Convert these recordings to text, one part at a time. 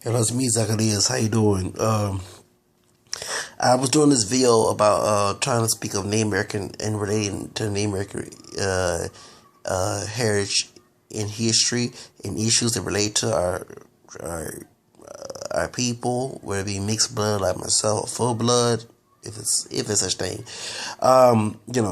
Hello, it's me, Zacharias. How you doing? I was doing this video about trying to speak of Native American and relating to Native American heritage in history and issues that relate to our our people, whether it be mixed blood like myself, full blood, if it's such thing,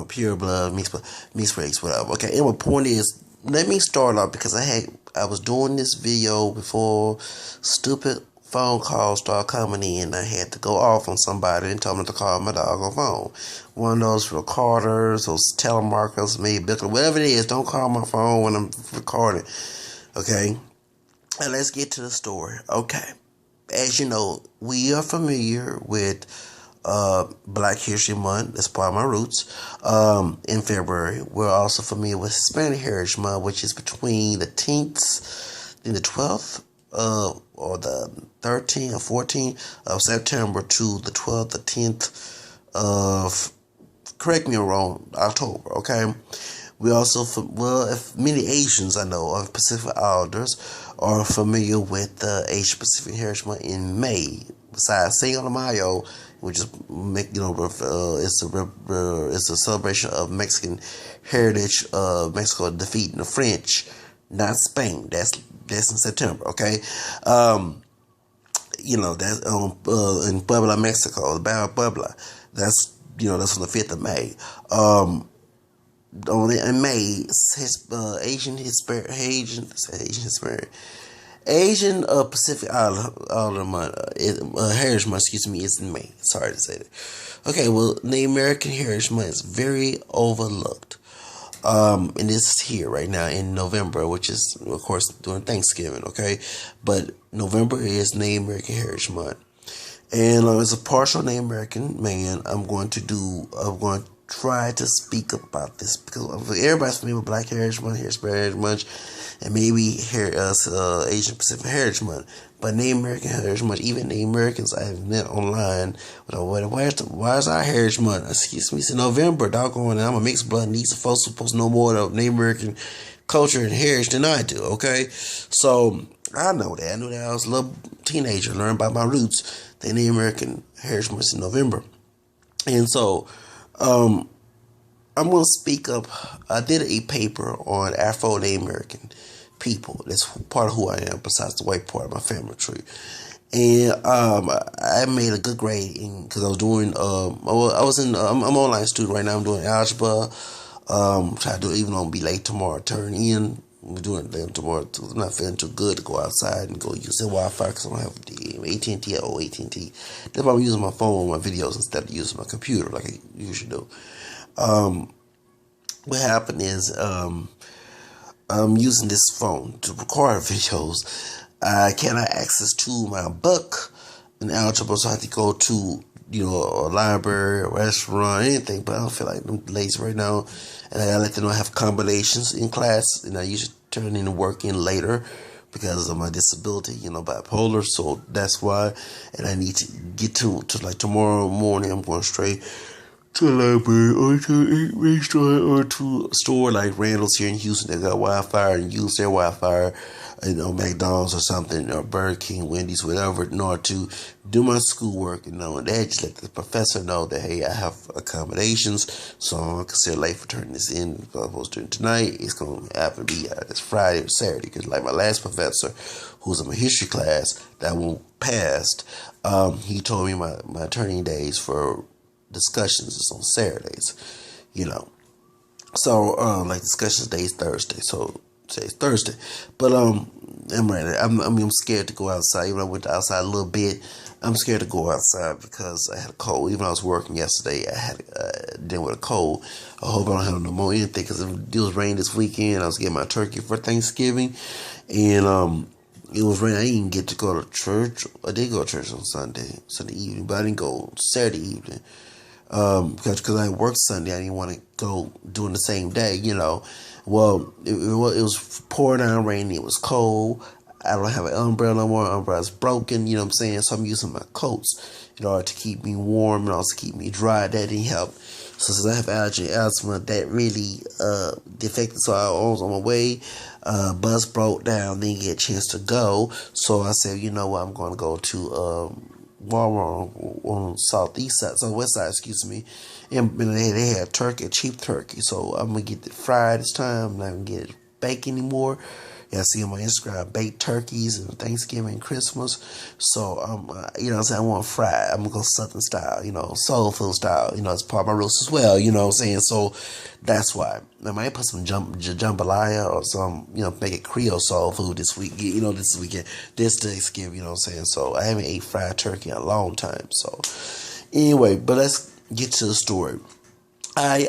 pure blood, mixed race, whatever. Okay, and my point is, let me start off because I was doing this video before stupid phone calls started coming in. I had to go off on somebody and tell them to call my dog on phone. One of those recorders, those telemarketers, maybe whatever it is. Don't call my phone when I'm recording. Okay, and let's get to the story. Okay, as you know, we are familiar with Black History Month. That's part of my roots. In February, we're also familiar with Hispanic Heritage Month, which is between the 10th and the 12th, or the 13th or 14th of September to the 12th or 10th of, correct me if I'm wrong, October. Okay. We also, if many Asians I know of Pacific Islanders are familiar with the Asian Pacific Heritage Month in May. Besides Cinco de Mayo, which is it's a celebration of Mexican heritage of Mexico defeating the French, not Spain. That's in September. Okay, that's in Puebla, Mexico, the Battle of Puebla. That's on the 5th of May. Only in May, Asian Pacific Islander month, Heritage Month, excuse me, is in May. Sorry to say that. Okay, well, the American Heritage Month is very overlooked. And this is here right now in November, which is, of course, during Thanksgiving, okay? But November is Native American Heritage Month. And as a partial Native American man, I'm going to try to speak about this because everybody's familiar with Black Heritage Month, Hispanic Heritage Month, and maybe Asian Pacific Heritage Month. But Native American Heritage Month, even Native Americans I have met online, why is our Heritage Month? Excuse me, it's in November, doggone it. I'm a mixed blood, and these folks are supposed to know more of Native American culture and heritage than I do, okay? So, I know that. I knew that I was a little teenager, learned about my roots. The Native American Heritage Month in November. And so, I'm going to speak up. I did a paper on Afro Native American people. That's part of who I am, besides the white part of my family tree. And I made a good grade because I was doing. I'm an online student right now. I'm doing algebra. Try to do it even though I'm be late tomorrow. Turn in. I'm doing it tomorrow. I'm not feeling too good to go outside and go use the Wi-Fi because I don't have the AT&T or AT&T. That's why I'm using my phone on my videos instead of using my computer like I usually do. What happened is I'm using this phone to record videos. I cannot access to my book in algebra, so I have to go to a library, a restaurant, anything. But I don't feel like I'm lazy right now, and I let them know I have combinations in class, and I usually turn in work in later because of my disability, bipolar. So that's why, and I need to get to like tomorrow morning. I'm going straight to a library or to a restaurant or to a store like Randall's here in Houston that got Wi-Fi and use their Wi-Fi, McDonald's or something, or Burger King, Wendy's, whatever, in order to do my schoolwork, and that just let the professor know that, hey, I have accommodations, so I'm consider late for turning this in. If I'm supposed to do it tonight, it's going to happen to be this Friday or Saturday, because like my last professor, who's in my history class, that one passed, he told me my turning days for discussions is on Saturdays, So like discussions day is Thursday, so today's Thursday. But I'm ready. I'm scared to go outside. Even though I went outside a little bit, I'm scared to go outside because I had a cold. Even though I was working yesterday, I had dealing with a cold. I hope I don't have pneumonia or anything because it was raining this weekend. I was getting my turkey for Thanksgiving, and it was raining. I didn't get to go to church. I did go to church on Sunday evening, but I didn't go Saturday evening. Because I worked Sunday, I didn't want to go doing the same day, Well, it was pouring down raining. It was cold. I don't have an umbrella no more. Umbrella's broken, you know what I'm saying? So I'm using my coats in order to keep me warm and also keep me dry. That didn't help. So since I have allergy and asthma, that really affected. So I was on my way. bus broke down, didn't get a chance to go. So I said, you know what, I'm going to go to Walmart on southeast side, so west side, excuse me. And they had turkey, cheap turkey. So I'm going to get it fried this time. I'm not going to get it baked anymore. Yeah, I see on my Instagram baked turkeys and Thanksgiving and Christmas. So you know what I'm saying, I want fried. I'm gonna go Southern style, you know, soul food style. You know, it's part of my roots as well. You know what I'm saying? So that's why I might put some jambalaya or some, you know, make it Creole soul food this week. You know, this weekend, this Thanksgiving. You know what I'm saying? So I haven't ate fried turkey in a long time. So anyway, but let's get to the story. I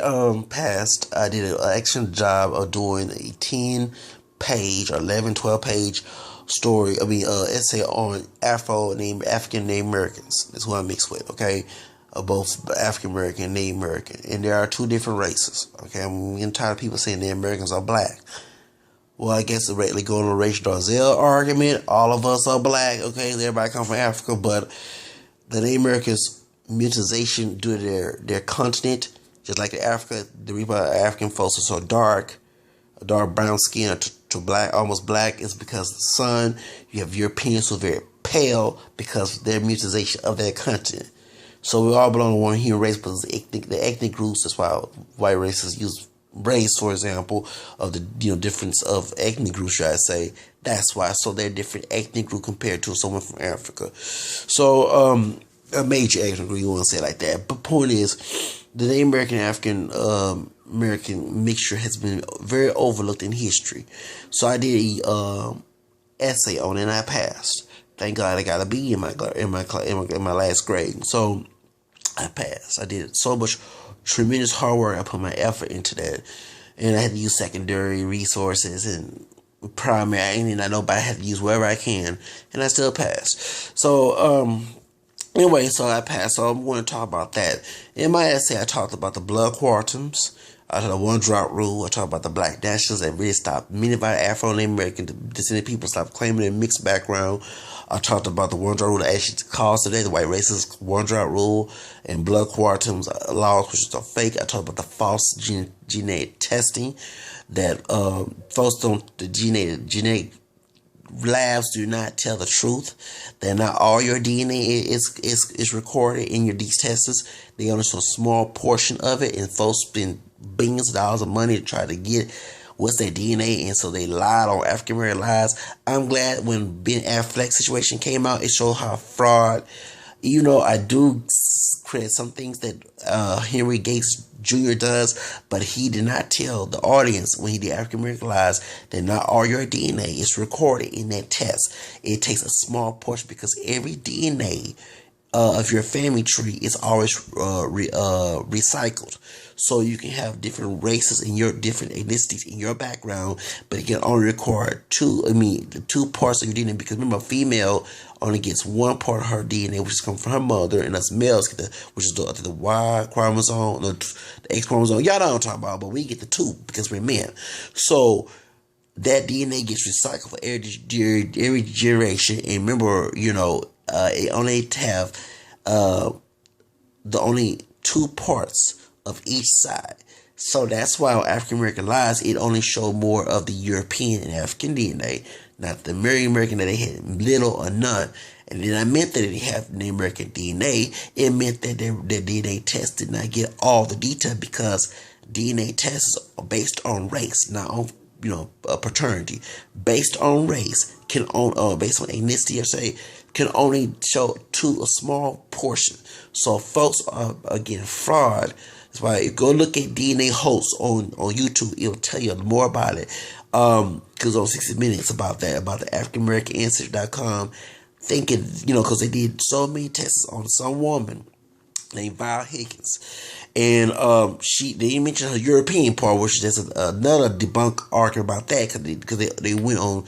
did an action job of doing a 10-page or 11, 12-page essay on African Native Americans. That's who I mix with, okay? Both African American and Native American. And there are two different races, okay? I'm getting tired of people saying Native Americans are black. Well, I guess directly going to the racial Darzel argument, all of us are black, okay? Everybody come from Africa, but the Native Americans, mutilization due to their continent, just like the reason why African folks are so dark brown skin to black, almost black, is because of the sun. You have Europeans who are very pale because of their mutilization of their continent. So we all belong to one human race, but the ethnic groups, that's why white races use race, for example, of the difference of ethnic groups, should I say. That's why. So they're different ethnic group compared to someone from Africa. So a major ethnic group, you want to say it like that. But point is, the Native American African American mixture has been very overlooked in history. So I did a essay on it and I passed. Thank God I got a B in my last grade. So I passed. I did so much tremendous hard work. I put my effort into that, and I had to use secondary resources and primary. And I know, but I had to use wherever I can, and I still passed. So anyway, so I passed. So I'm going to talk about that. In my essay, I talked about the blood quantiums. I talked about the one-drop rule. I talked about the black nationalists that really stopped many of our Afro-American descended people stopped claiming their mixed background. I talked about the one-drop rule that actually caused today, the white racist one-drop rule, and blood quantiums laws, which is a fake. I talked about the false genetic testing that folks don't, the genetic labs do not tell the truth. That not all your DNA is recorded in these tests. They only show a small portion of it, and folks spend billions of dollars of money to try to get what's their DNA, and so they lied on African American lives. I'm glad when Ben Affleck situation came out, it showed how fraud. I do credit some things that Henry Gates Jr. does, but he did not tell the audience when he did African American Lives that not all your DNA is recorded in that test. It takes a small portion because every DNA of your family tree is always recycled. So you can have different races and your different ethnicities in your background, but you can only record the two parts of your DNA, because remember, a female only gets one part of her DNA, which is coming from her mother, and us males get which is the Y chromosome, the X chromosome. Y'all know what I'm talking about, but we get the two because we're men. So that DNA gets recycled for every generation. And remember, it only have the only two parts of each side. So that's why on African American Lives, it only showed more of the European and African DNA, not the American that they had little or none. And then I meant that they have the American DNA. It meant that their DNA test did not get all the detail, because DNA tests are based on race, not on paternity. Based on race based on ethnicity, or say, can only show to a small portion. So folks are getting fraud. That's why you go look at DNA hosts on YouTube. It'll tell you more about it. Because on 60 Minutes about that, about the AfricanAmericanAncestry.com, thinking, because they did so many tests on some woman named Val Higgins. And they mentioned her European part, which is another debunk argument about that, because they went on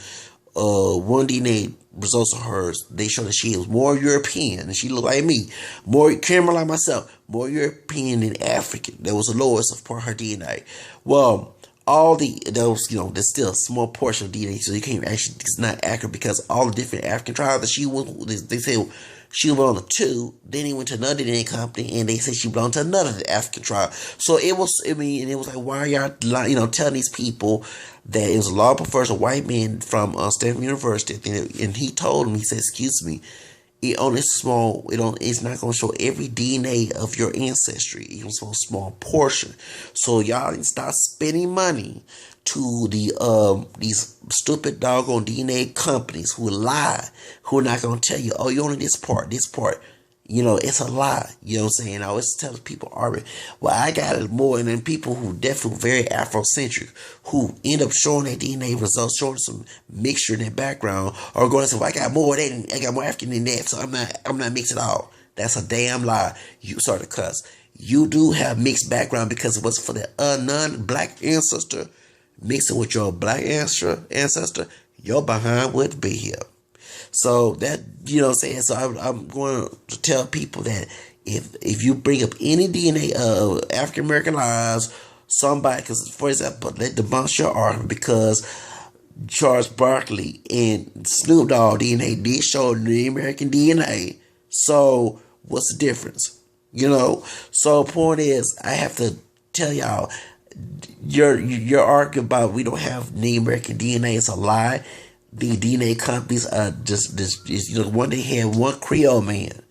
one DNA results of hers. They showed that she was more European, and she looked like me, more camera like myself, more European than African. That was the lowest of part of her DNA. Well, all those, there's still a small portion of DNA, so you can't actually, it's not accurate because all the different African tribes that she was, they say she belonged to. Then he went to another DNA company, and they said she belonged to another African tribe. So it was, and it was like, why are y'all, telling these people that it was a law professor, a white man from Stanford University, and he told him, he said, excuse me, it's not going to show every DNA of your ancestry. It's going to show a small portion. So y'all need to start spending money to these stupid doggone DNA companies who lie, who are not going to tell you, oh, you only this part. It's a lie. You know what I'm saying? I always tell people, well, I got it more than people who definitely very Afrocentric, who end up showing their DNA results, showing some mixture in their background, or going to say, well, I got more African than that, so I'm not mixed at all. That's a damn lie. You start to cuss. You do have mixed background because it was for the non-black ancestor mixing with your black ancestor, your behind would be here. So that, you know what I'm saying? So I'm going to tell people that if you bring up any DNA of African American lives, somebody, because for example, they debunk your argument because Charles Barkley and Snoop Dogg DNA did show the American DNA. So what's the difference? So point is, I have to tell y'all, your argument about we don't have Native American DNA is a lie. The DNA companies are just one day had one Creole man.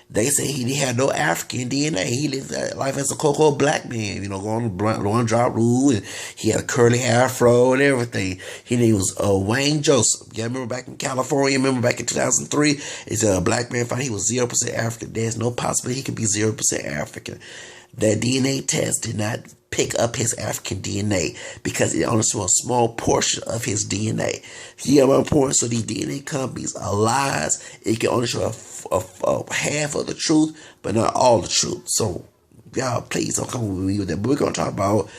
They say he had no African DNA. He lived life as a cocoa black man, going on Ja Rule, and he had a curly afro and everything. His name was Wayne Joseph. Yeah, I remember back in California, back in 2003, it's a black man found he was 0% African. There's no possibility he could be 0% African. That DNA test did not pick up his African DNA because it only saw a small portion of his DNA. You get my point? So these DNA companies are lies. It can only show a half of the truth, but not all the truth. So y'all, please don't come with me with that. But we're gonna talk about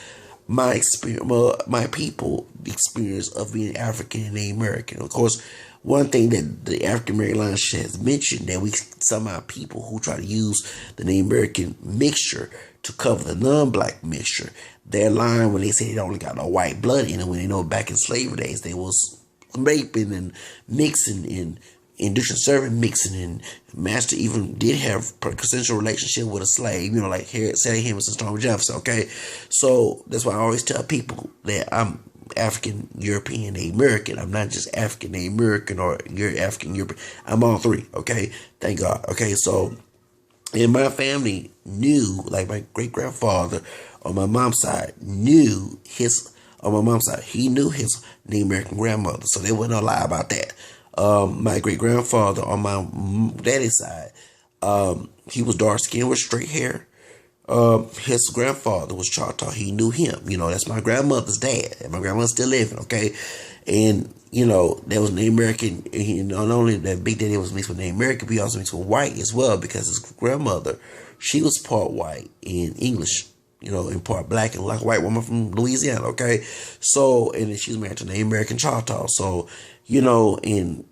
my experience, my people, the experience of being African and American. Of course, one thing that the African American line has mentioned that some of our people who try to use the Native American mixture to cover the non-black mixture, they're lying when they say they only got no white blood in it. When they know back in slavery days they was raping and mixing and indentured servant mixing, and master even did have consensual relationship with a slave, like Sally Hemings and Stormy Jefferson. Okay, so that's why I always tell people that I'm African European American. I'm not just African American or you're African European. I'm all three. Okay, thank God. Okay, so and my family knew, like my great grandfather on my mom's side knew he knew his Native American grandmother, so there wasn't no lie about that. My great grandfather on my daddy's side, he was dark skinned with straight hair. His grandfather was Choctaw. He knew him. That's my grandmother's dad. And my grandmother's still living, okay? And, there was Native American. Not only that Big Daddy was mixed with Native American, but he also mixed with white as well because his grandmother, she was part white and English, and part black and like a white woman from Louisiana, okay? So, and then she was married to Native American Choctaw. So, and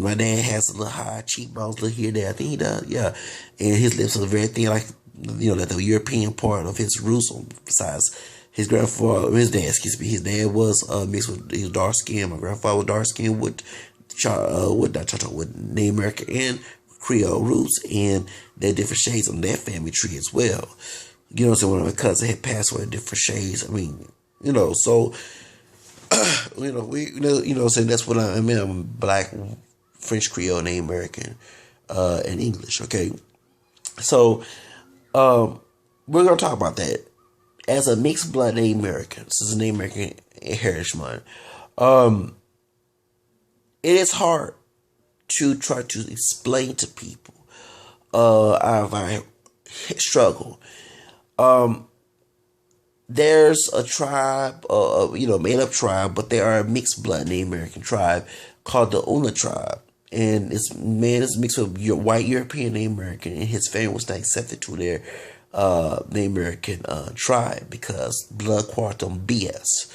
my dad has a little high cheekbones, look here, there. I think he does, yeah. And his lips are very thin, like, that the European part of his roots. Besides his dad was mixed with, he was dark skinned. My grandfather was dark skinned with Native American and Creole roots, and there are different shades on that family tree as well. So when my cousin had passed away, different shades. So so that's what I mean. I'm black, French Creole, Native American, and English. Okay, so we're gonna talk about that as a mixed blood Native American. This is a Native American Heritage Month. It is hard to try to explain to people our struggle. There's a tribe, made up tribe, but they are a mixed blood Native American tribe called the Una tribe. And this man is mixed with your white European Native American, and his family was not accepted to their Native American tribe because blood quantum BS.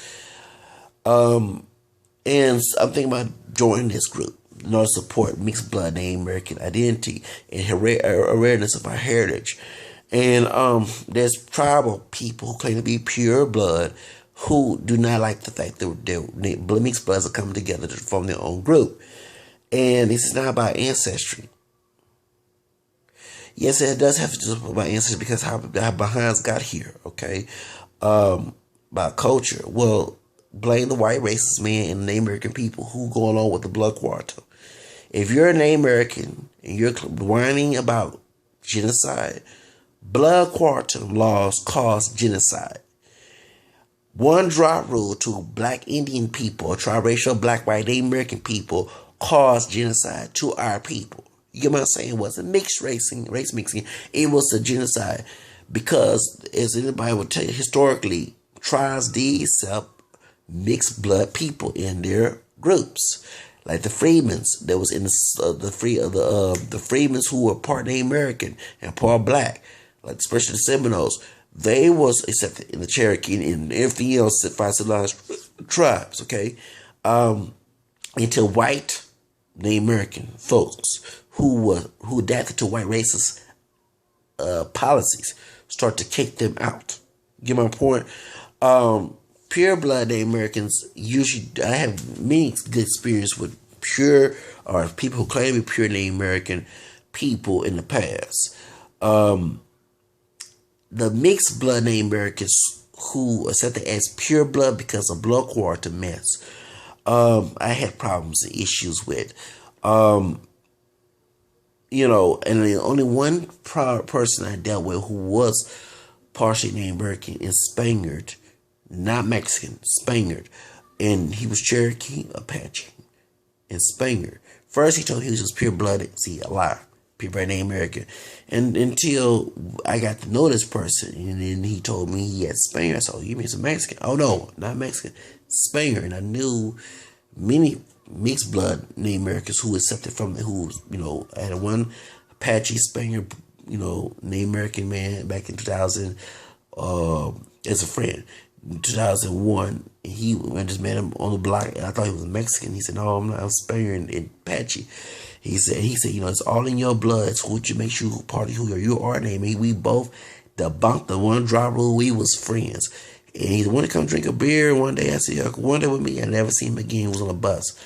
And I'm thinking about joining this group in order to support mixed blood Native American identity and awareness of our heritage. And there's tribal people who claim to be pure blood, who do not like the fact that their mixed bloods are coming together to form their own group. And this is not about ancestry. Yes, it does have to do with my ancestry because how behinds got here, okay? By culture. Well, blame the white racist man and the Native American people who go along with the blood quarter. If you're a Native American and you're whining about genocide, blood quantum laws cause genocide. One drop rule to black Indian people, or triracial black, white, Native American people caused genocide to our people. You get what I'm saying? It wasn't race mixing. It was a genocide because, as anybody would tell you, historically, tribes did accept mixed blood people in their groups. Like the Freedmans that was in the Freedmans who were part Native American and part black, like especially the Seminoles, they was accepted in the Cherokee and everything else five civilized tribes. Okay, until white Native American folks who adapted to white racist policies start to kick them out. Get my point? Pure blood Native Americans usually, I have many good experience with pure or people who claim to be pure Native American people in the past. The mixed blood Native Americans who accepted as pure blood because of blood quarter mess, I had problems and issues with. And the only one person I dealt with who was partially Native American is Spaniard, not Mexican, Spaniard. And he was Cherokee, Apache, and Spaniard. First, he told me he was just pure-blooded. See, a lie. Pure-blooded Native American. And until I got to know this person, and then he told me he had Spaniard. So, you mean some Mexican? Oh, no, not Mexican. Spaniard. And I knew many mixed blood Native Americans who accepted from, who, I had one Apache Spaniard, Native American man back in 2000 as a friend. In 2001, I just met him on the block, and I thought he was Mexican. He said, "No, I'm not. I'm Spaniard and Apache." He said, it's all in your blood. It's what you make you part of who you are. And we both debunked the one drop rule. We was friends. And he wanted to come drink a beer one day. I said, one day with me. I never seen him again. He was on a bus.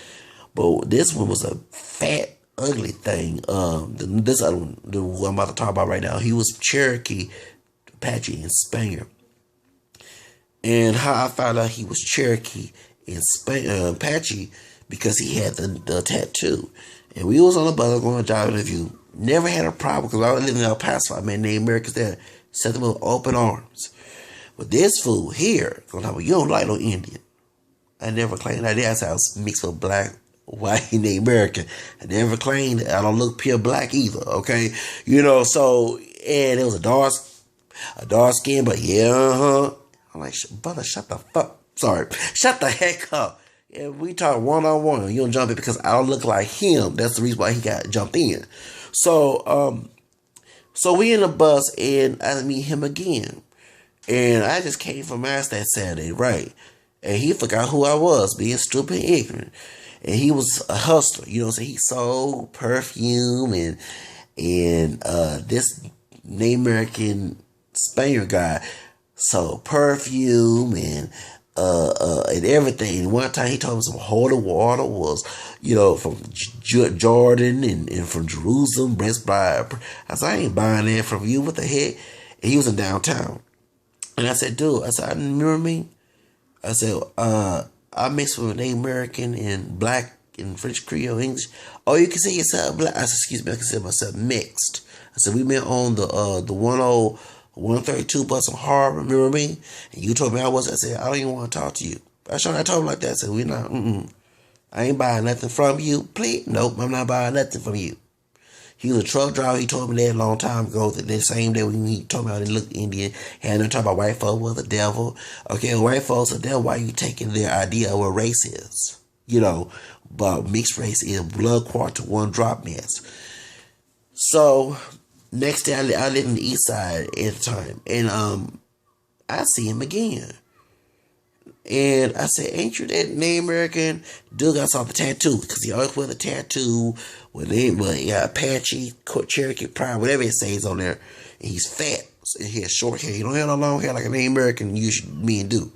But this one was a fat, ugly thing. This other one, the one I'm about to talk about right now, he was Cherokee, Apache, and Spaniard. And how I found out he was Cherokee and Apache because he had the tattoo. And we was on the bus going to a job interview. Never had a problem because I was living in El Paso. I met Native Americans there, set them with open arms. But this fool here, gonna talk about, you don't like no Indian. I never claimed that. I said I was mixed with black, white, Native American. I never claimed that I don't look pure black either. Okay, so and it was a dark skin, but yeah, I'm like, brother, shut the heck up. Yeah, we talk one-on-one. You don't jump in because I don't look like him. That's the reason why he got jumped in. So we in the bus and I meet him again. And I just came from Mass that Saturday, right? And he forgot who I was, being stupid and ignorant. And he was a hustler, so he sold perfume and this Native American Spaniard guy sold perfume and everything. And one time he told me some holy water was, from Jordan and from Jerusalem, blessed by. I said, I ain't buying that from you. What the heck? And he was in downtown. And I said, dude, remember me? I said, I mixed with Native American and black and French Creole English. Oh, you can say yourself black. I said, excuse me, I consider myself mixed. I said, we met on the 132 bus on Harbor, remember me? And you told me I was. I said, I don't even want to talk to you. I told him like that. I said, we not, I ain't buying nothing from you. Please, nope, I'm not buying nothing from you. He was a truck driver. He told me that a long time ago. That the same day when he told me I didn't look Indian, had no talk about white folks was the devil. Okay, white folks are the devil. Why are you taking their idea of what race is? But mixed race is blood quarter one drop mess. So next day I lived in the east side at the time, and I see him again. And I said, ain't you that Native American dude? I saw the tattoo because he always wear the tattoo with Apache, Cherokee, Pride, whatever it says on there. And he's fat and he has short hair. He don't have no long hair like a Native American usually men do.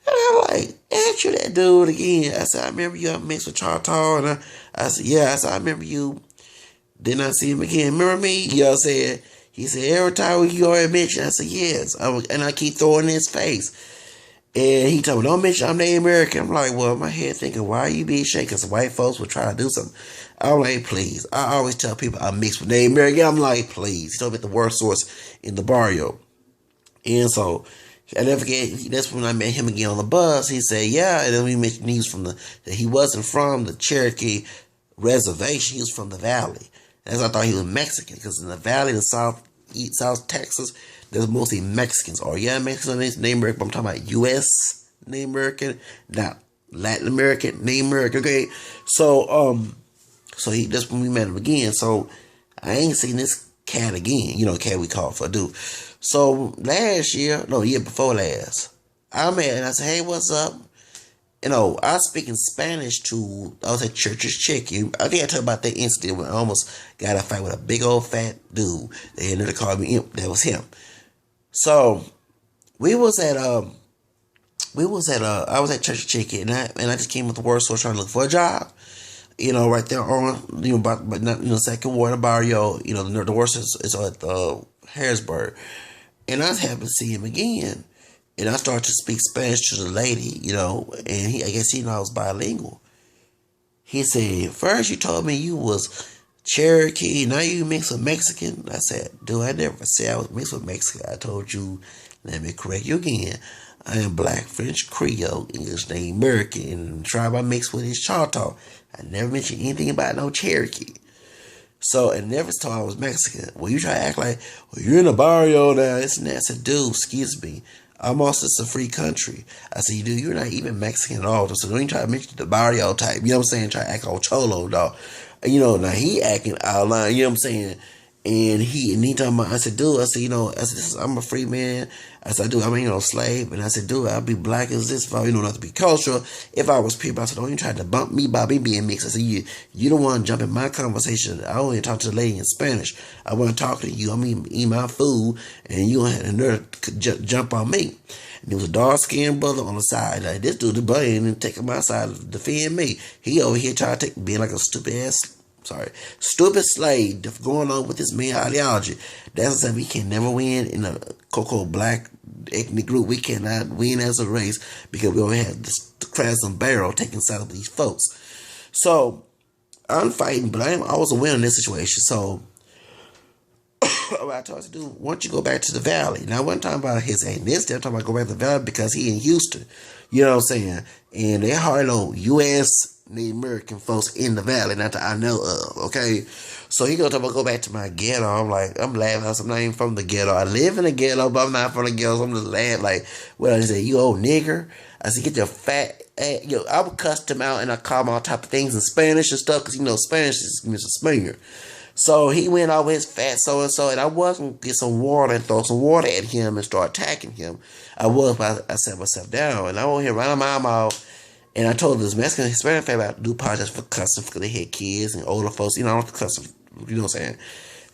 And I'm like, ask you that dude again. I said, I remember you mixed with Choctaw. And I said, yeah. I said, I remember you. Then I see him again. Remember me? You know what I'm saying? He said, every time you already mention, I said, yes. And I keep throwing in his face. And he told me, don't mention I'm Native American. I'm like, well, in my head thinking, why are you being shaken? Because white folks would try to do something. I'm like, please. I always tell people I'm mixed with Native American. I'm like, please. He told me at the word source in the barrio. And so, I never forget, that's when I met him again on the bus. He said, yeah. And then we mentioned that he wasn't from the Cherokee reservation. He was from the valley. That's why I thought he was Mexican. Because in the valley, the South Texas, there's mostly Mexicans. Or yeah, Mexicans, Native American, but I'm talking about U.S. Native American, not Latin American Native American, okay? So, that's when we met him again. So, I ain't seen this cat again. You know, cat we call for a dude. So, year before last, I met and I said, hey, what's up? You know, I was speaking Spanish I was at Church's Chicken. I think I told about that incident when I almost got a fight with a big old fat dude. They ended up calling me Imp. That was him. So, I was at Church's Chicken, and I just came with the word source trying to look for a job. You know, right there on, but not, Second Ward of Barrio. You know, the worst is at Harrisburg. And I happened to see him again. And I started to speak Spanish to the lady, and I guess he knew I was bilingual. He said, first you told me you was Cherokee, now you mixed with Mexican. I said, dude, I never said I was mixed with Mexican. I told you, let me correct you again. I am Black, French, Creole, English, Native American, and the tribe I mixed with is Choctaw. I never mentioned anything about no Cherokee. So, and never told I was Mexican. Well, you try to act like, well, you're in the barrio now, this and that. I said, dude, excuse me. Almost it's a free country. I said, dude, you're not even Mexican at all. So don't even try to mention the barrio type. You know what I'm saying? Try to act all cholo, dog. Now he acting out of line, you know what I'm saying? And he talking about, I said, dude, I'm a free man. I said, dude, I'm a slave. And I said, dude, I'd be black as this if I, not to be cultural. If I was people, I said, don't even try to bump me by me being mixed. I said, you don't want to jump in my conversation. I only talk to the lady in Spanish. I want to talk to you. Eat my food, and you don't have the nerve to jump on me. And there was a dark-skinned brother on the side. Like, this dude, the buddy, and taking my side to defend me. He over here trying to being like a stupid slave going on with this man ideology. That's why we can never win in a black ethnic group. We cannot win as a race because we only have this crabs and barrel taking side of these folks. So I'm fighting, but I was a winner in this situation. So what I told him to do, why don't you go back to the valley? Now, I wasn't talking about his ethnicity. I'm talking about go back to the valley because he in Houston. You know what I'm saying? And they hardly know U.S. Native American folks in the valley, not that I know of, okay? So he gonna talk about go back to my ghetto. I'm laughing. I'm not even from the ghetto. I live in the ghetto, but I'm not from the ghetto. So I'm just laughing like, well, I say, you old nigger. I said, get your fat ass. I would cuss him out and I call him all type of things in Spanish and stuff, because Spanish is Mr. Springer. So he went over his fat so-and-so, and I was going to get some water and throw some water at him and start attacking him. But I set myself down, and I went here running my mouth, and I told this Mexican Hispanic family I do apologize for cussing because they had kids and older folks. I don't cuss, you know what I'm saying?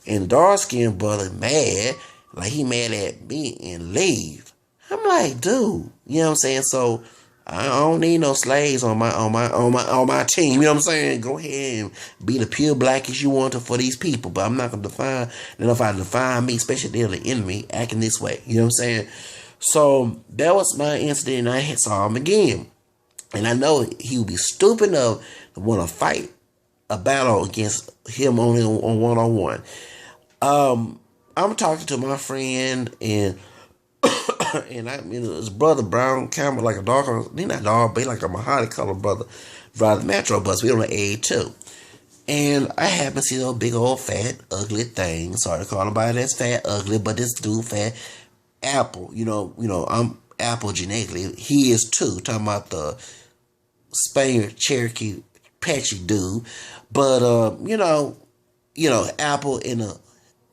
And the dark-skinned brother mad, like he mad at me and leave. I'm like, dude, you know what I'm saying? So I don't need no slaves on my team. You know what I'm saying? Go ahead and be the pure blackest you want to for these people, but I'm not gonna define me, especially they're the enemy, acting this way. You know what I'm saying? So that was my incident, and I saw him again, and I know he would be stupid enough to want to fight a battle against him only on one-on-one. I'm talking to my friend and. And his brother Brown Campbell, like a dog, he not dog, but he like a mahogany colored brother, drive the Metro bus. We on the A2, and I happen to see those big old fat ugly thing. Sorry to call nobody that's fat ugly, but this dude fat Apple. I'm Apple genetically. He is too. Talking about the Spaniard Cherokee patchy dude, but Apple in a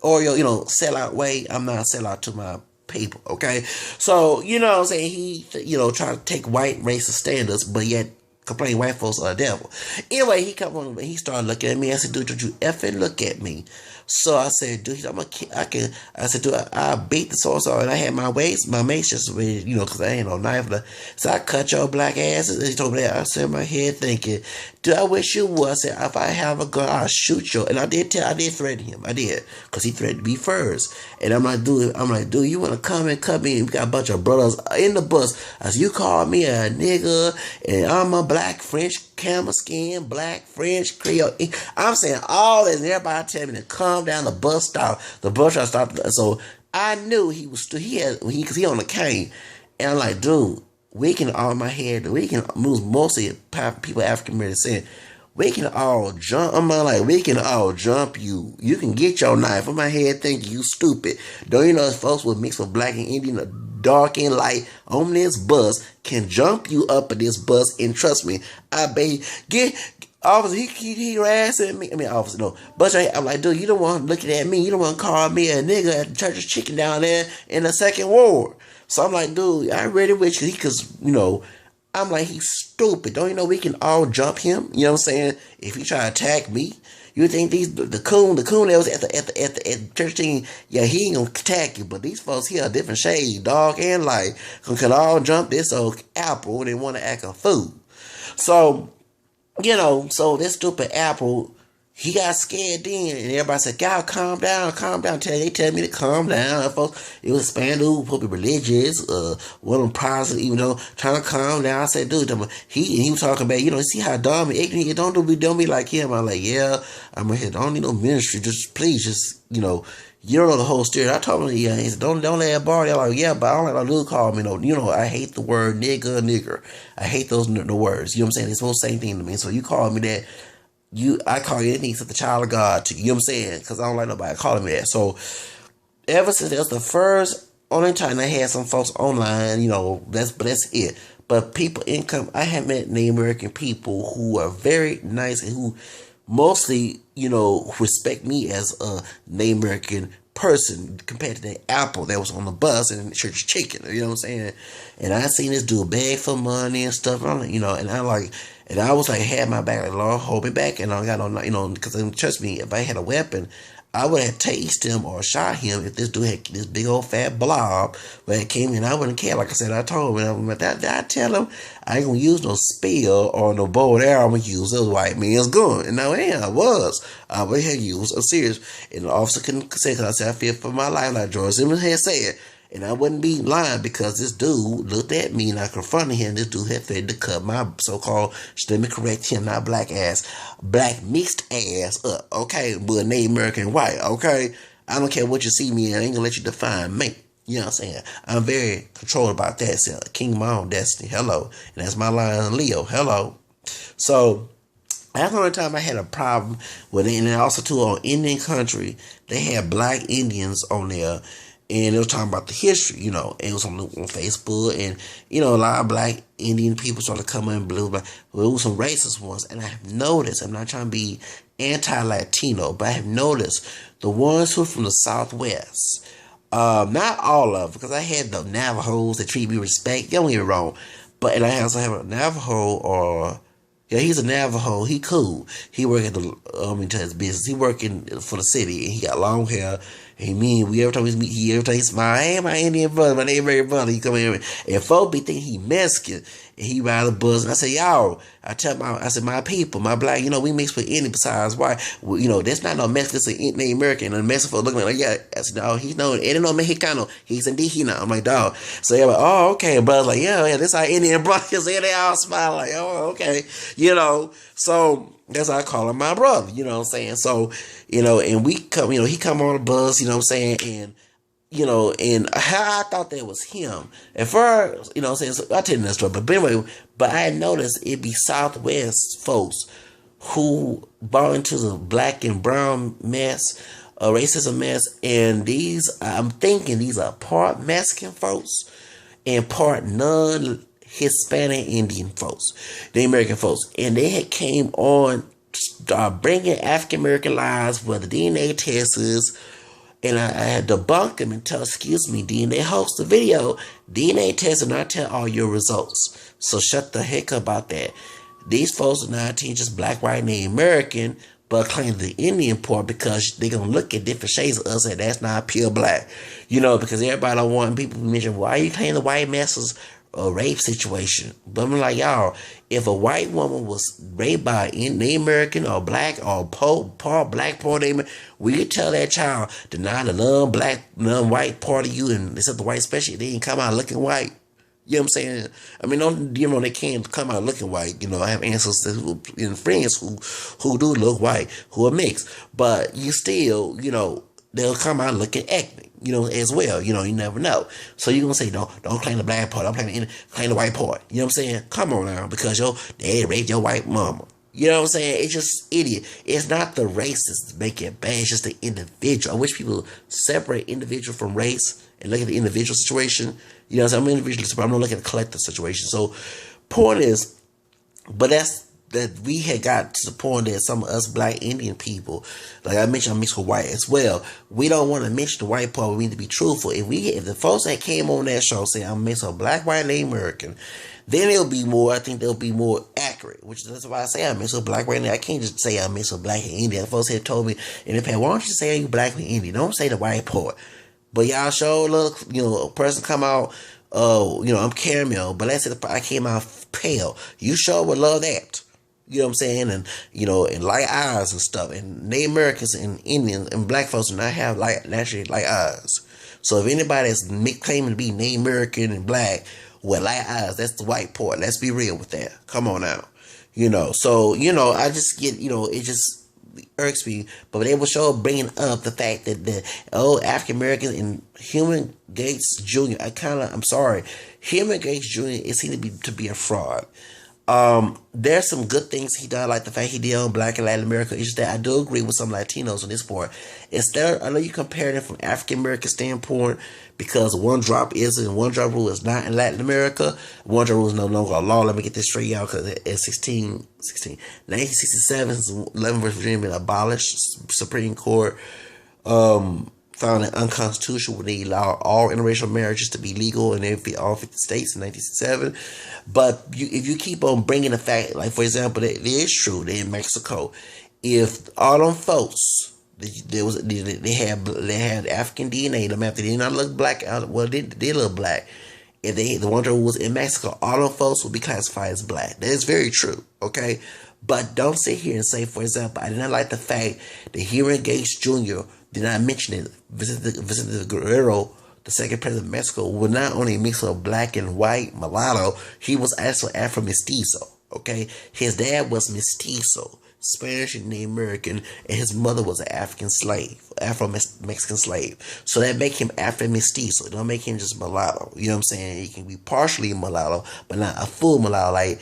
Oreo, sellout way. I'm not a sellout to my people, okay? So, what I'm saying, he, try to take white racist standards, but yet complain white folks are the devil. Anyway, he come on and he started looking at me. I said, dude, don't you effing look at me. So I said, dude, I said, dude, I beat the so and I had my mace just ready, because I ain't no knife. So I cut your black ass. And he told me that. I said in my head thinking, dude, I wish you would. I said, if I have a gun, I'll shoot you. And I did threaten him. I did, because he threatened me first. And I'm like, dude, you want to come and cut me? And we got a bunch of brothers in the bus. I said, you call me a nigga, and I'm a black French camel skin, black French Creole. I'm saying all this, and everybody tell me to calm down. The bus stop. The bus stop stopped. So I knew he was still. Because he on the cane, and I'm like, dude, we can all my head. We can move mostly people African American saying. We can all jump. I'm like, we can all jump you. You can get your knife. On my head thinking you stupid. Don't you know folks with mixed with black and Indian, dark and light on this bus can jump you up at this bus, and trust me, I bet officer, he harassing me. I mean, officer, no. But I'm like, dude, you don't want looking at me. You don't want to call me a nigga at the Church's Chicken down there in the second ward. So I'm like, dude, I ready with you because, I'm like, he's stupid. Don't you know we can all jump him? You know what I'm saying? If he try to attack me, you think the coon that was at the church thing, yeah, he ain't gonna attack you. But these folks here are different shades, dark and light, can all jump this old apple when they want to act a fool. So, so this stupid apple, he got scared then, and everybody said, God, calm down. They tell me to calm down. Folks, it was Spandau, probably religious, one of them prophets, trying to calm down. I said, dude, he was talking about, see how dumb and ignorant, don't be like him. I'm like, yeah, I'm here, don't need no ministry, please, you don't know the whole story. I told him, yeah, he said, don't let that bar. They're like, yeah, but I don't let no dude call me, I hate the word nigger. I hate those the words, you know what I'm saying? It's the same thing to me. So you call me that, I call you anything except the child of God to you. You know what I'm saying? Because I don't like nobody calling me that. So ever since that's the only time I had some folks online, that's it. But people I have met Native American people who are very nice and who mostly, respect me as a Native American person compared to that apple that was on the bus and Church's Chicken. You know what I'm saying? And I seen this dude beg for money and stuff. And I was like, had my back, like, Lord, hold me back. And I got on, because trust me, if I had a weapon, I would have tased him or shot him if this dude had this big old fat blob where it came in. I wouldn't care. Like I said, I told him, I tell him I ain't gonna use no spear or no bow and arrow. I'm gonna use those white man's gun. And now, I would have used a serious. And the officer couldn't say, because I said, I fear for my life, like George Simmons had said. And I wouldn't be lying because this dude looked at me and I confronted him. This dude had threatened to cut my so-called, let me correct him, not black mixed ass up, okay? But Native American white, okay? I don't care what you see me in. I ain't gonna let you define me. You know what I'm saying? I'm very controlled about that. So, king of my own destiny, hello. And that's my line, Leo, hello. So, that's the only time I had a problem with it. And also, too, on Indian country, they had black Indians on there. And it was talking about the history, and it was on Facebook, and, a lot of black Indian people started coming in blue, but it was some racist ones. And I have noticed, I'm not trying to be anti-Latino, but I have noticed the ones who are from the Southwest, not all of them, because I had the Navajos that treat me with respect, don't get me wrong, and I also have a Navajo yeah, he's a Navajo. He cool. He work at to his business. He working for the city, and he got long hair. And every time he smile, hey, my Indian brother, my Native American brother, he come in, and folks be thinking he Mexican, and he ride a buzz. And I say, y'all, I said, my people, my black, we mix with Indian besides white. Well, that's not no Mexican, it's a Native American. And Mexican folks looking like, yeah, I said, no, he's no, ain't no Mexicano, he's indígena. I'm like, dog. So they're like, oh, okay. And brother's like, yeah, this our Indian brothers. And they all smile like, oh, okay. So that's how I call him my brother, you know what I'm saying? So, and we come, he come on the bus, you know what I'm saying? And, and how I thought that was him. At first, you know what I'm saying? So I'll tell you that story. But anyway, I had noticed it be Southwest folks who bought into the black and brown mess, racism mess. And I'm thinking these are part Mexican folks and part non-Hispanic Indian folks, the American folks. And they had came on bringing African American lives where the DNA test is. And I had to debunk them and tell, excuse me, DNA host the video. DNA test will not tell all your results. So shut the heck up about that. These folks are not just black, white, Native American, but claim the Indian part because they're gonna look at different shades of us and that's not pure black. Because everybody don't want people to mention why you claim the white masses a rape situation. But I'm like, y'all, if a white woman was raped by an Native American or black or part black part of we could tell that child deny the non-black, non-white part of you and except the white especially they didn't come out looking white. You know what I'm saying? I mean, don't they can't come out looking white. I have ancestors and friends who do look white, who are mixed, but you still, they'll come out looking ethnic, as well. You never know. So you're gonna say, don't claim the black part, claim the white part. You know what I'm saying? Come on now, because your dad raped your white mama. You know what I'm saying? It's just idiot. It's not the race that's making it bad. It's just the individual. I wish people separate individual from race and look at the individual situation. You know what I'm saying? I'm individualist, but I'm not looking at the collective situation. So, point is, but that we had got to the point that some of us black Indian people, like I mentioned, I'm mixed with white as well. We don't want to mention the white part. We need to be truthful. If the folks that came on that show say I'm mixed with black, white, and American, then it'll be more. I think they'll be more accurate. Which that's why I say I'm mixed with black, white, and I can't just say I'm mixed with black and Indian. Folks had told me in the past, why don't you say you black and Indian? Don't say the white part. But y'all sure look, a person come out, I'm caramel, but let's say I came out pale. You sure would love that. You know what I'm saying? And, and light eyes and stuff. And Native Americans and Indians and black folks do not have naturally light eyes. So if anybody that's claiming to be Native American and black with light eyes, that's the white part. Let's be real with that. Come on now. So, I just get, it just irks me, but they will show bringing up the fact that the African Americans and Human Gates Jr. I'm sorry, Human Gates Jr. is seen to be a fraud. There's some good things he done, like the fact he did on Black and Latin America. It's just that I do agree with some Latinos on this part. I know you compare them from African American standpoint because one drop is and one drop rule is not in Latin America. One drop rule is no longer a law. Let me get this straight out because in 1967, 11 West Virginia been abolished. Supreme Court found it unconstitutional when they allowed all interracial marriages to be legal in all 50 states in 1967. But if you keep on bringing the fact, like for example, it is true that in Mexico, if all them folks they had African DNA, them after they did not look black, well they look black. If the one who was in Mexico, all them folks would be classified as black. That is very true. Okay. But don't sit here and say, for example, I did not like the fact that Hiram Gates Jr. did not mention it. Vicente Guerrero, the second president of Mexico, was not only a mix of black and white mulatto, he was also Afro-Mestizo. Okay? His dad was Mestizo, Spanish and Native American, and his mother was an African slave, Afro-Mexican slave. So that make him Afro-Mestizo. It don't make him just mulatto. You know what I'm saying? He can be partially mulatto, but not a full mulatto. Like,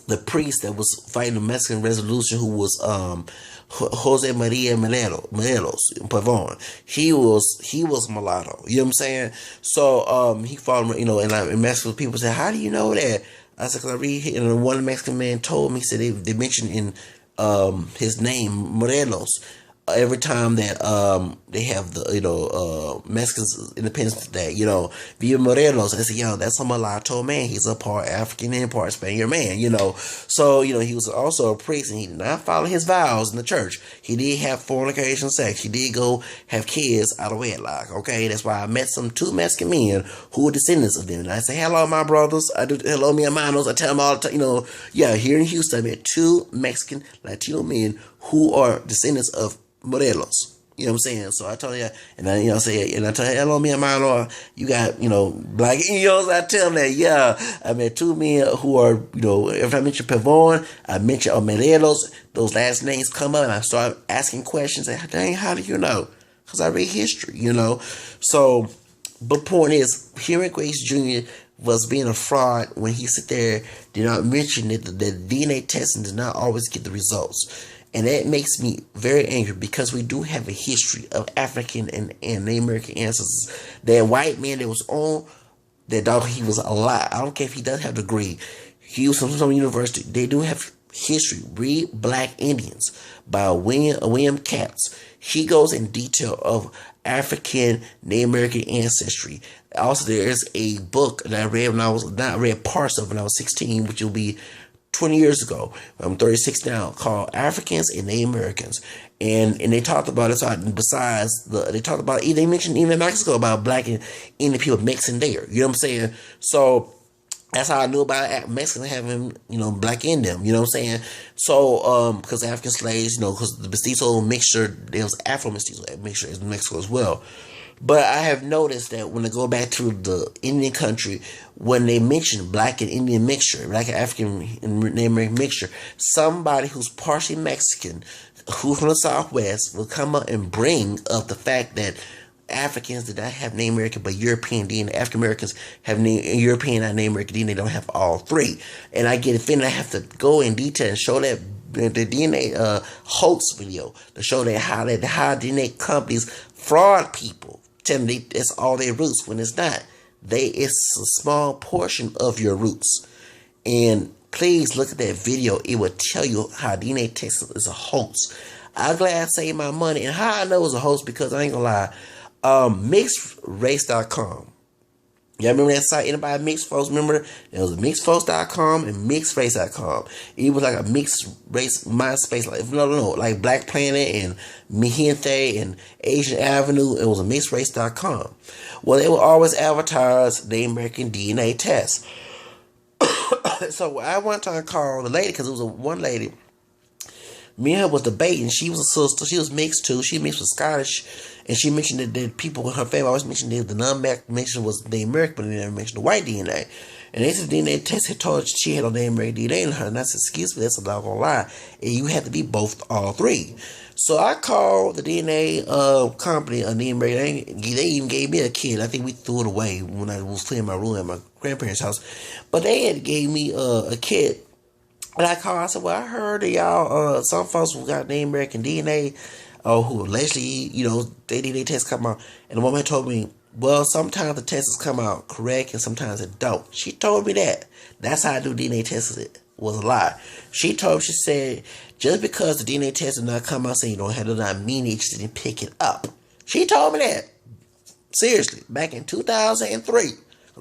the priest that was fighting the Mexican Revolution, who was Jose Maria Morelos Pavon. He was mulatto. You know what I'm saying? So he fought, and Mexican people say, how do you know that? I said, because I read, and one Mexican man told me, he said they mentioned in his name, Morelos, every time that they have the Mexicans Independence Day, Via Morelos. I said, that's a mulatto man. He's a part African and part Spaniard man, So he was also a priest, and he did not follow his vows in the church. He did have fornication sex. He did go have kids out of wedlock. Okay, that's why I met two Mexican men who were descendants of them. And I say, hello, my brothers. I do hello, mi hermanos. I tell them all the time, here in Houston, I met two Mexican Latino men who are descendants of Morelos. You know what I'm saying? So I told you, and I say, and I tell you, hello, mi hermano, you got, black Indios. I tell them that, I met two men who are, if I mention Pavon, I mention Morelos, those last names come up, and I start asking questions, and dang, how do you know? Because I read history, So, but point is, Hiram Gates Jr. was being a fraud when he sit there, did not mention that the DNA testing did not always get the results. And that makes me very angry because we do have a history of African and Native American ancestors. That white man that was on that dog, he was alive. I don't care if he doesn't have a degree. He was from some university. They do have history. Read Black Indians by William Katz. He goes in detail of African Native American ancestry. Also, there is a book that I read when I was not read parts of when I was 16, which will be 20 years ago. I'm 36 now, called Africans and Native Americans. And they talked about it. So they talked about, they mentioned even in Mexico about black and Indian people mixing there. You know what I'm saying? So that's how I knew about Mexicans having, black in them. You know what I'm saying? So, because African slaves, because the mestizo mixture, there was Afro mestizo mixture in Mexico as well. But I have noticed that when I go back to the Indian country, when they mention black and Indian mixture, black and African and Native American mixture, somebody who's partially Mexican, who's from the Southwest, will come up and bring up the fact that Africans did not have Native American but European DNA. African Americans have European and Native American DNA. They don't have all three. And I get offended. I have to go in detail and show that the DNA hoax video to show that how DNA companies fraud people, telling them that's all their roots when it's not. It's a small portion of your roots. And please look at that video. It will tell you how DNA testing is a hoax. I'm glad I saved my money. And how I know it's a hoax, because I ain't gonna lie. Mixedrace.com. Y'all remember that site? Anybody mixed folks? Remember? There was mixedfolks.com and mixedrace.com. It was like a mixed race MySpace, like Black Planet and Mi Gente and Asian Avenue. It was a mixedrace.com. Well, they would always advertise the American DNA test. So I one time called the lady, because it was one lady. Me and her was debating. She was a sister. She was mixed too. She mixed with Scottish. And she mentioned that people in her family always mentioned that the non-black mention was the American, but they never mentioned the white DNA. And they said the DNA test had told her she had no American DNA in her. And I said, excuse me, that's a doggone lie. And you have to be all three. So I called the DNA company, they even gave me a kit. I think we threw it away when I was cleaning my room at my grandparents' house. But they had gave me a kit. And I called, I said, well, I heard that y'all, some folks who got Native American DNA, who allegedly, they DNA tests come out. And the woman told me, well, sometimes the tests come out correct and sometimes it don't. She told me that. That's how I do DNA tests. It was a lie. She said, just because the DNA test did not come out saying you don't have, does not mean it just didn't pick it up. She told me that. Seriously, back in 2003.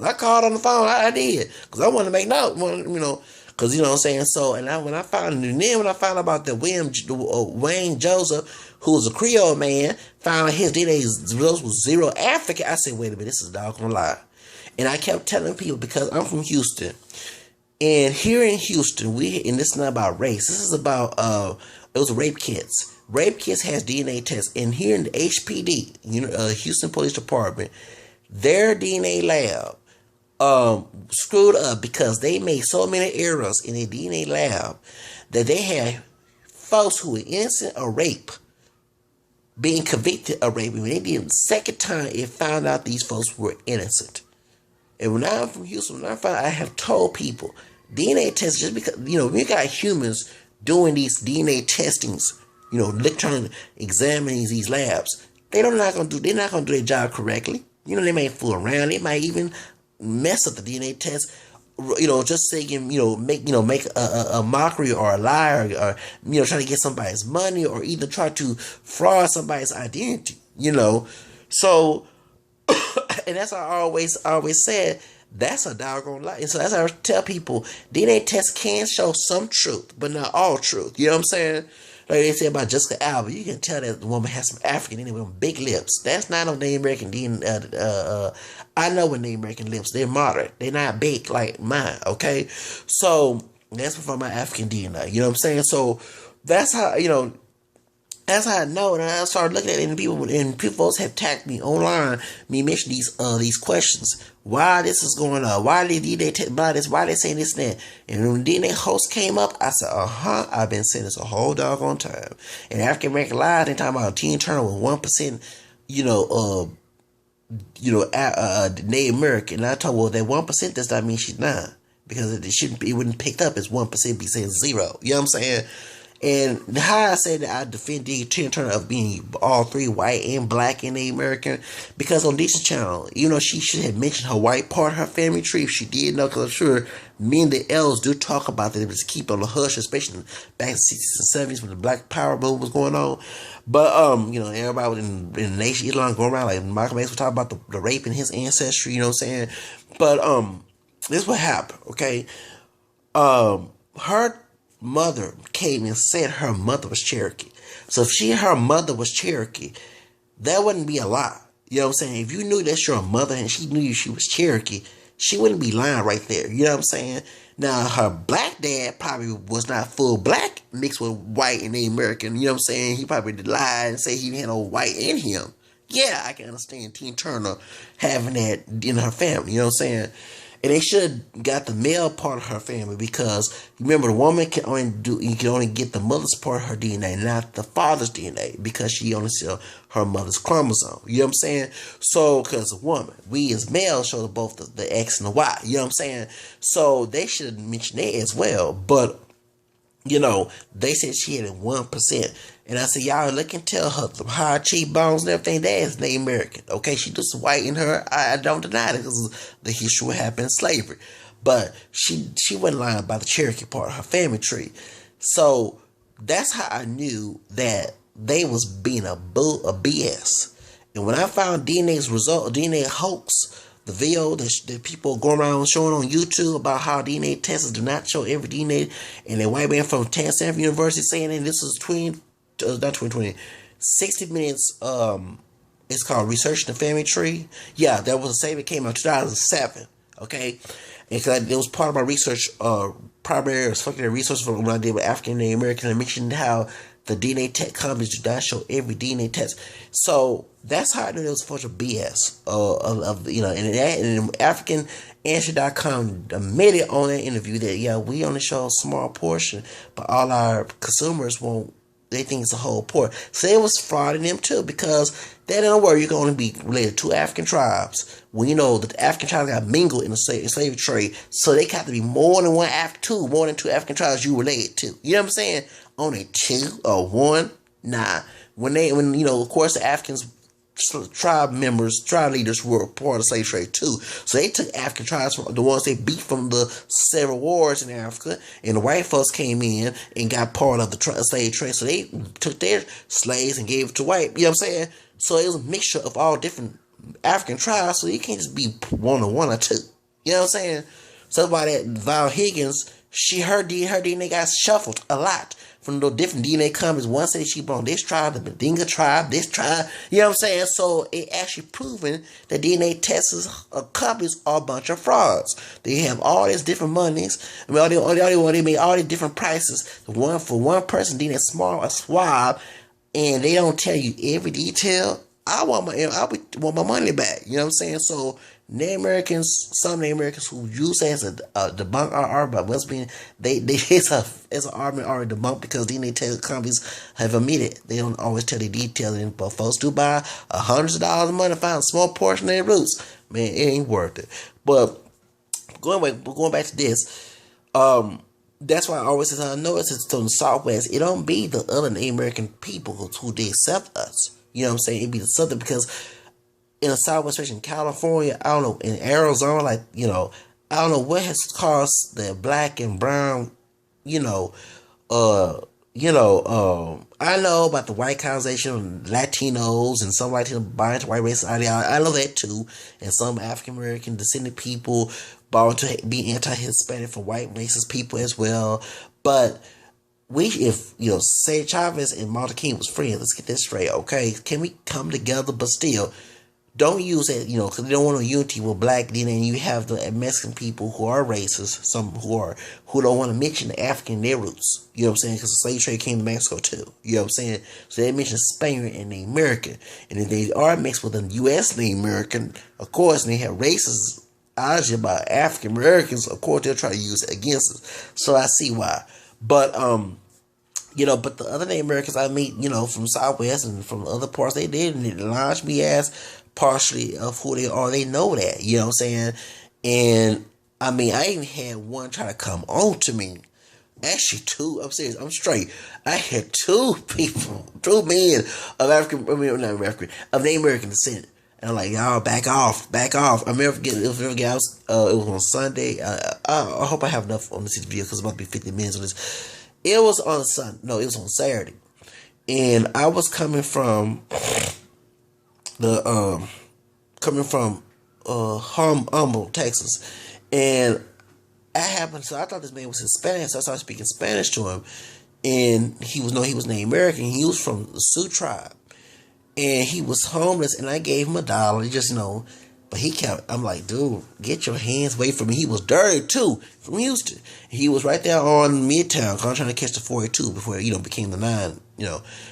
I called on the phone, I did. Because I wanted to make note, because you know what I'm saying. So, when I found out about the Wayne Joseph, who was a Creole man, found his DNA results was 0 African. I said, wait a minute, this is a doggone lie. And I kept telling people, because I'm from Houston, and here in Houston, and this is not about race. This is about it was rape kits. Rape kits has DNA tests, and here in the HPD, Houston Police Department, their DNA lab screwed up because they made so many errors in their DNA lab that they had folks who were innocent of rape being convicted of rape. When they did the second time, it found out these folks were innocent. And when I'm from Houston, I have told people, DNA tests, just because, we got humans doing these DNA testings, trying to examine these labs, they're not going to do their job correctly. They may fool around. They might even mess up the DNA test, just so they can, make a mockery or a lie, or try to get somebody's money, or either try to fraud somebody's identity, So, and that's how I always said, that's a doggone lie. And so that's how I tell people, DNA tests can show some truth, but not all truth. You know what I'm saying? Like they say about Jessica Alba, you can tell that the woman has some African in it with big lips. That's not on Native American DNA. I know with Native American lips, they're moderate. They're not big like mine, okay? So that's from my African DNA. You know what I'm saying? So that's how, that's how I know. And I started looking at it, and people have tagged me online, me mention these questions. Why this is going on? Why they why they saying this and that? And when DNA host came up, I said, I've been saying this a whole doggone time. And African American Live, they talking about Tina Turner with 1%, Native American. And I told, well, that 1% does not mean she's not, because it wouldn't picked up as 1%, be saying 0. You know what I'm saying? And how I say that I defend Tina Turner of being all three, white and black and Native American, because on this channel, she should have mentioned her white part of her family tree if she did know, because I'm sure me and the L's do talk about that. It was keep on the hush, especially back in the 60s and 70s when the Black Power movement was going on. But, everybody in the Nation Islam going around, like Malcolm X was talking about the rape in his ancestry, you know what I'm saying? But, this is what happened, okay? her mother came and said her mother was Cherokee. So if her mother was Cherokee, that wouldn't be a lie. You know what I'm saying? If you knew that's your mother and she knew she was Cherokee, she wouldn't be lying right there. You know what I'm saying? Now, her black dad probably was not full black, mixed with white and Native American. You know what I'm saying? He probably lied and say he had no white in him. Yeah, I can understand Tina Turner having that in her family. You know what I'm saying? And they should have got the male part of her family, because remember, the woman you can only get the mother's part of her DNA, not the father's DNA, because she only saw her mother's chromosome. You know what I'm saying? So, because a woman, we as males show both the X and the Y. You know what I'm saying? So they should have mentioned that as well. But they said she had 1%. And I said, y'all look and tell her the high cheekbones and everything, that is Native American. Okay, she just white in her. I don't deny it, because the history what happened in slavery. But she wasn't lying about the Cherokee part of her family tree. So that's how I knew that they was being a BS. And when I found DNA hoax, the video that people go around showing on YouTube about how DNA tests do not show every DNA, and a white man from Stanford University saying that this is 60 Minutes, it's called Researching the Family Tree. Yeah, that was a statement that came out in 2007, okay? And it was part of my research, primary secondary research from when I did with African and American. I mentioned how the DNA tech companies do not show every DNA test. So that's how I knew there was a bunch of BS. And AfricanAnswer.com admitted on that interview that, yeah, we only show a small portion, but all our consumers they think it's a whole port. So it was frauding them too, because they don't know where you're going to be related to African tribes. Well, that the African tribes got mingled in the slave trade, so they got to be more than more than two African tribes you related to. You know what I'm saying? Only two or one? Nah. When of course the Africans tribe leaders were part of the slave trade too. So they took African tribes, the ones they beat from the several wars in Africa, and the white folks came in and got part of the slave trade. So they took their slaves and gave it to white. You know what I'm saying? So it was a mixture of all different African tribes. So you can't just be one or two. You know what I'm saying? So that's why that Val Higgins, her DNA got shuffled a lot from the different DNA companies. One said she belonged this tribe, the Bedinga tribe, this tribe. You know what I'm saying? So it actually proven that DNA tests companies are a bunch of frauds. They have all these different monies. I mean, they made all these different prices. For one person, DNA a swab, and they don't tell you every detail. I want my money back. You know what I'm saying? So some Native Americans who use it as a debunk our argument, but what's being it's an argument already debunked, because DNA test companies have admitted they don't always tell the details, but folks do buy hundreds of dollars of money to find a small portion of their roots. Man, it ain't worth it. But going back to this, that's why I always say, I know it's from the Southwest. It don't be the other Native American people who they accept us. You know what I'm saying? It be the Southern, because in the Southwest, especially in California, I don't know, in Arizona, I don't know what has caused the black and brown, I know about the white colonization, Latinos, and some Latino buying to white race ideology. I know that too. And some African American descendant people bought to be anti-Hispanic for white racist people as well. But say Chavez and Martin King was friends, let's get this straight, okay? Can we come together, but still, don't use it, because they don't want no unity with black DNA, and you have the Mexican people who are racist, some who don't want to mention the African in their roots. You know what I'm saying? Because the slave trade came to Mexico too. You know what I'm saying? So they mention Spaniard and the American. And if they are mixed with the U.S. and the American, of course, and they have racist ideology about African Americans, of course they'll try to use it against us. So I see why. But but the other Native Americans I meet, from Southwest and from other parts, they didn't launch me as partially of who they are. They know that, you know what I'm saying? And I mean, I even had one try to come on to me. Actually, two. I'm serious. I'm straight. I had two men of Native American descent. And I'm like, y'all, back off. I'll never forget. It was on Sunday. I hope I have enough on this video, because it's about to be 50 minutes on this. It was on it was on Saturday. And I was coming from Humble, Texas. And I happened, so I thought this man was Hispanic, so I started speaking Spanish to him, and he was Native American. He was from the Sioux tribe, and he was homeless, and I gave him $1. He just but he kept. I'm like, dude, get your hands away from me. He was dirty too, from Houston. He was right there on Midtown, trying to catch the 482 before became the 9.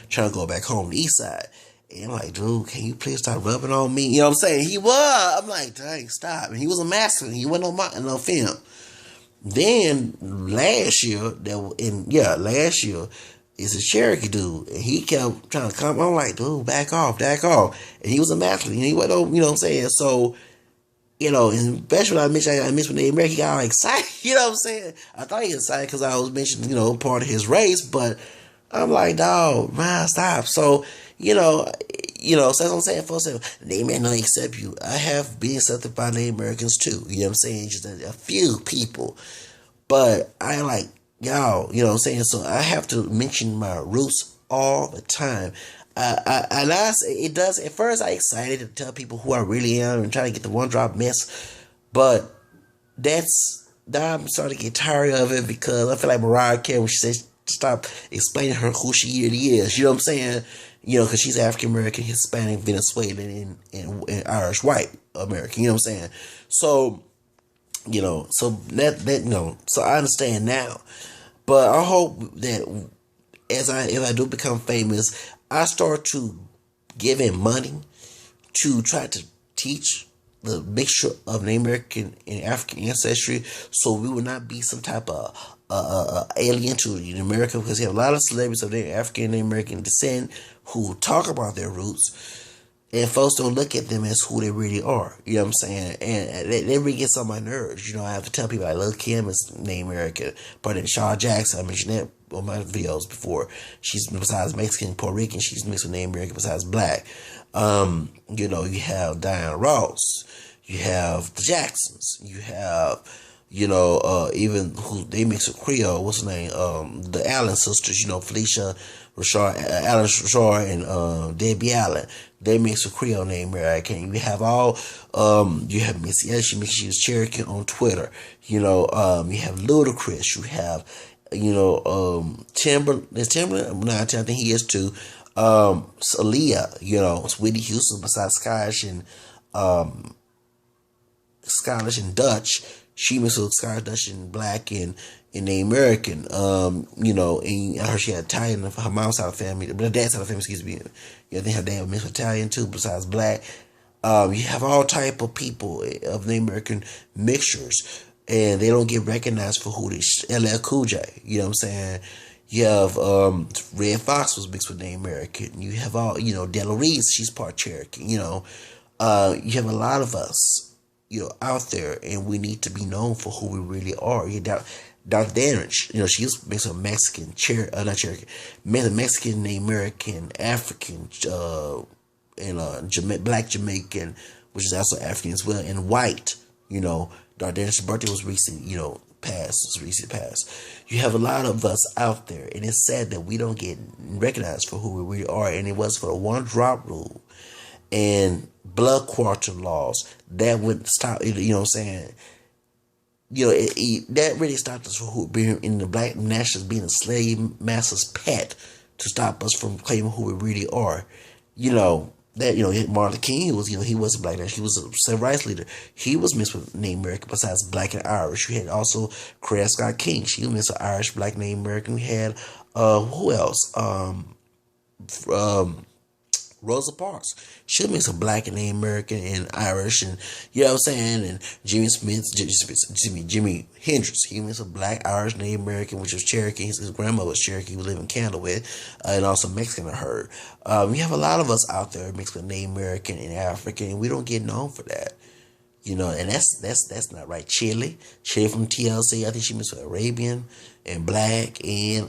Trying to go back home to the East Side. And I'm like, dude, can you please stop rubbing on me? You know what I'm saying? He was. I'm like, dang, stop. And he was a master. He wasn't on no film. Then last year, last year, it's a Cherokee dude, and he kept trying to come. I'm like, dude, back off. And he was a master. And he wasn't, you know what I'm saying? So, and especially when I mentioned with Native American, he got all excited. You know what I'm saying? I thought he was excited because I was mentioning, part of his race, but I'm like, dog, man, stop. So, so that's what I'm saying. Folks say, Native Americans don't accept you. I have been accepted by Native Americans too. You know what I'm saying? Just a few people. But I like, y'all, you know what I'm saying? So I have to mention my roots all the time. It does, at first I excited to tell people who I really am and try to get the one drop mess. But now I'm starting to get tired of it because I feel like Mariah Carey when she says stop explaining who she really is. You know what I'm saying? Because she's African American, Hispanic, Venezuelan, and Irish white American. You know what I'm saying? So, so I understand now. But I hope that if I do become famous, I start to give in money to try to teach the mixture of Native American and African ancestry, so we will not be some type of alien to America, because you have a lot of celebrities of their African and Native American descent who talk about their roots, and folks don't look at them as who they really are. You know what I'm saying? And that really gets on my nerves. I have to tell people, Lil' Kim is Native American, but then Shaw Jackson, I mentioned that on my videos before. She's, besides Mexican, Puerto Rican, she's mixed with Native American besides black. You have Diana Ross, you have the Jacksons, you have, even who they mix with Creole, what's her name? The Allen sisters, Felicia Rashard, Allen Rashard, and Debbie Allen. They mix with Creole Native American. You have you have Missy Elliott, she was Cherokee on Twitter. You have Ludacris, you have, Timberland, I think he is too. Aaliyah, Whitney Houston, besides Scottish and Dutch, she mixed with Scottish, Dutch, and black and Native American. And I heard she had Italian, her mom's side of the family, but her dad's side of the family, excuse me. I think her dad was mixed with Italian too, besides black. You have all type of people of Native American mixtures, and they don't get recognized for who they LL Cool J. You know what I'm saying? You have Red Fox was mixed with Native American. You have Della Reese, she's part Cherokee. You have a lot of us, out there, and we need to be known for who we really are. Dr. Danich, she was mixed with Mexican, not Cherokee, Mexican, Native American, African, and black Jamaican, which is also African as well, and white. Dr. Danich's birthday was recent, past. You have a lot of us out there, and it's sad that we don't get recognized for who we really are. And it was for the one drop rule and blood quarter laws that would stop. You know what I'm saying? That really stopped us from being in the black nationals being a slave master's pet to stop us from claiming who we really are. Martin King was, he was a black nationalist. He was a civil rights leader. He was mixed with Native American besides black and Irish. You had also Coretta Scott King. She was mixed with Irish, black, Native American. We had, who else? Rosa Parks. She was mixed with black and Native American and Irish, and you know what I'm saying? And Jimi Hendrix. He was a black, Irish, Native American, which was Cherokee. His grandmother was Cherokee. He was living in Canada with, and also Mexican, I heard. We have a lot of us out there mixed with Native American and African, and we don't get known for that. And that's not right. Chili from TLC, I think she mixed with Arabian and black and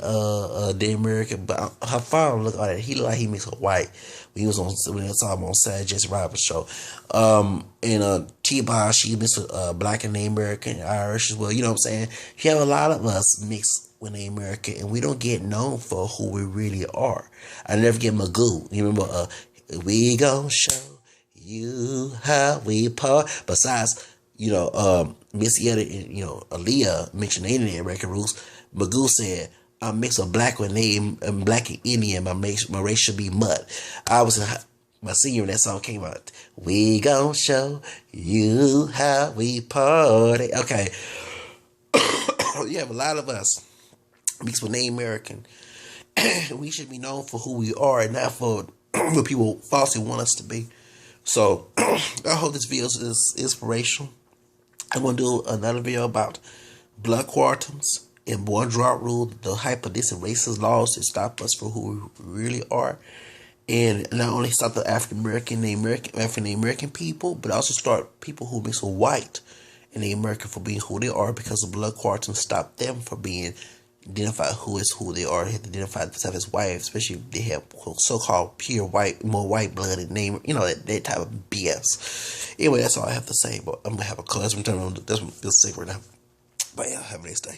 Native American. But her father looked like that. He looked like he mixed with white when he was when I saw him on Saturday Jesse Roberts show. And T-Boz, she mixed with black and Native American and Irish as well. You know what I'm saying? You have a lot of us mixed with Native American, and we don't get known for who we really are. I never get Magoo. You remember? We gon' show you how we part. Besides, Missy Elliott and Aaliyah mentioned the Native American roots. Magoo said, "I'm mixed with black with name and black and Indian. My race should be mud." I was in my senior when that song came out. We gon' show you how we party. Okay, you have a lot of us mixed with Native American. We should be known for who we are and not for what people falsely want us to be. So I hope this video is inspirational. I'm gonna do another video about blood quantities and boy drop rule, the hyper-dis and racist laws that stop us from who we really are, and not only stop the African American people, but also start people who mix with white and the American for being who they are, because the blood quantum stop them from being identified who they are. They have to identify themselves as white, especially if they have so-called pure white, more white blood and name, that type of BS. Anyway, that's all I have to say. But I'm gonna have a call. That's what I'm turning on. That's what feels sick right now. But yeah, have a nice day.